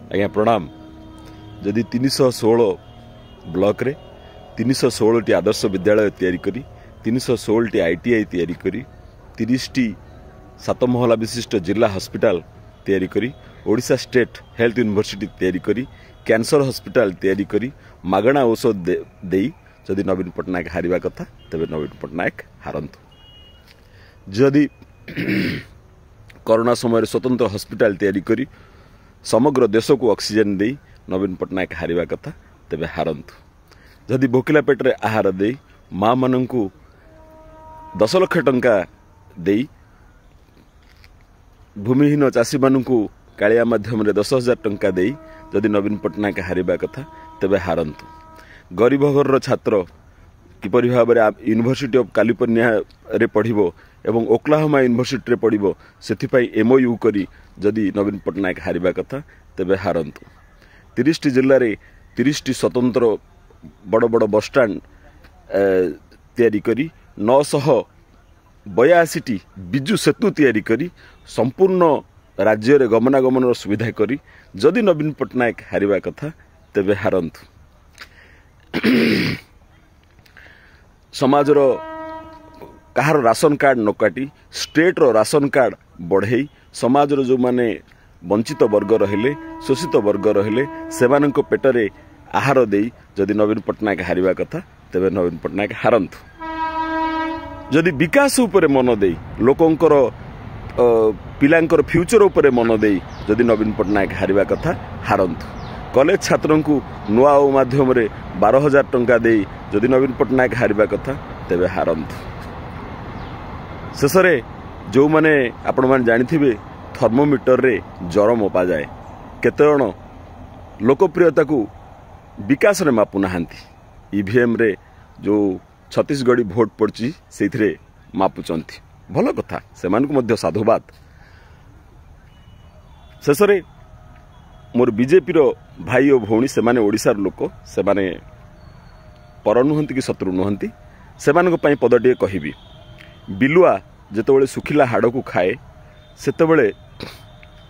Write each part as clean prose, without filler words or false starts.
आज्ञा प्रणाम। जदि 316 ब्लॉक रे 316 टी आदर्श विद्यालय तैयारी करी 316 टी ITI तैयारी करी 30 टी 7 महला विशिष्ट जिला हॉस्पिटल तैयारी करी ओडिशा स्टेट हेल्थ यूनिवर्सिटी तैयारी करी कैंसर हॉस्पिटल तैयारी करी मागणा औषध देई जदि नवीन पट्टनायक हारिबा कथा तबे नवीन पट्टनायक हारंतु। जदि कोरोना समय स्वतंत्र हॉस्पिटल तैयारी करी समग्र देश को ऑक्सीजन दे नवीन पट्टनायक हारिबा कथा तबे हारंतु। जदि भोकिला पेटरे आहार दे माँ मानंकु 10 लाख टंका दे भूमिहीन चाषी मानंकु कालिया माध्यम रे 10,000 टंका दे जदि नवीन पट्टनायक हारिबा कथा तबे हारंतु। गरीब घर छात्र किपरि भाव यूनिवर्सिटी ऑफ कैलिफोर्निया रे पढ़िबो एवं ओक्लाहोमा यूनिवर्सिटी रे पढ़िबो सेथिपाई MOU करी जदि नवीन पट्टनायक हारिबा कथा तबे हारंतु। 30 टी जिल्ला रे 30 टी स्वतंत्र बड़ बड़ बस स्टैंड तैयारी करी 982 टी बिजु सेतु तैयारी करी संपूर्ण राज्य रे गमनागमन सुविधा करी जदि नवीन पट्टनायक हारिबा कथा तबे हारंतु। समाज रो कहार राशन कार्ड न काटी स्टेट रो राशन कार्ड बढ़े समाज रो जो माने वंचित वर्ग रहिले शोषित वर्ग रहिले सेमानंको पेटरे आहार देई जदि नवीन पट्टनायक हारिबा कथा तबे नवीन पट्टनायक हारंतु। जदि विकास उपरे मन देई लोकंकर पिलांकर फ्यूचर उपरे मन देई जदि नवीन पट्टनायक हारिबा कथा हारंतु। कॉलेज छात्रों को नुआ माध्यम रे 12,000 टंका दे जदि नवीन पट्टनायक हारिबा कथा तेबे हारंतु। शेषरे जो माने आपण माने जानिथिबे थर्मोमीटर रे जर मपा जाए केते जण लोकप्रियता को विकास रे मापु नाहंती EVM रे जो छत्तीसगढ़ी भोट पड़ची सेथिरे मापुचंती भल कथा सेमानकु मध्य साधुवाद। शेषरे मोर बीजेपी रो भाई और भौणी से माने ओडिशार लोक से माने पर नुहंती कि शत्रु नुहंती सेमानक पई पदटिए कहिबी। बिलुआ जेतेबेले सुखिला हाड़ को खाए सेतेबेले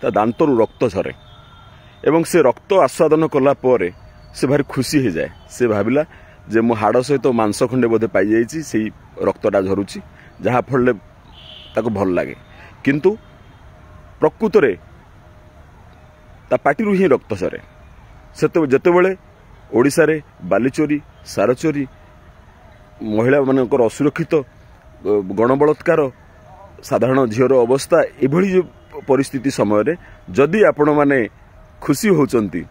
ता दांतरु रक्त झरे एवं से रक्त आस्वादन कला परे से भारी खुशी हो जाए। से भाबिला जे मो हाड़ सहित मांस खंडे बोधे पाई जाइछि सेही रक्तटा झरुछि जहा फळले ताको भल लागे किंतु प्रकृत रे ता पार्टी ही रक्त सरे जेतेबेले ओडिशा रे बाली चोरी सार चोरी महिला मानकर असुरक्षित गणबलात्कार साधारण झीर अवस्था एभली परिस्थिति समय जदि आपण माने खुशी होचंती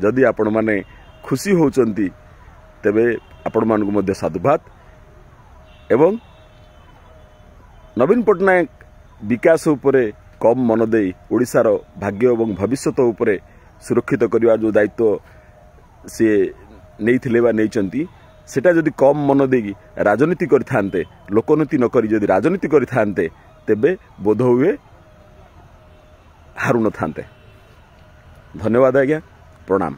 जदि आपण माने खुशी होचंती तेबे आपण मानकु मध्य साधुवाद एवं नवीन पट्टनायक विकास उपरे कम मन दे ओडिशार भाग्य एवं भविष्यत उपरे सुरक्षित करने जो दायित्व सी नहीं बा नहीं सेटा जदि कम मन देगी राजनीति करते लोकनीति न करी जदि राजनीति करते तेबे बोध हुए हारू न थांते। धन्यवाद आज्ञा प्रणाम।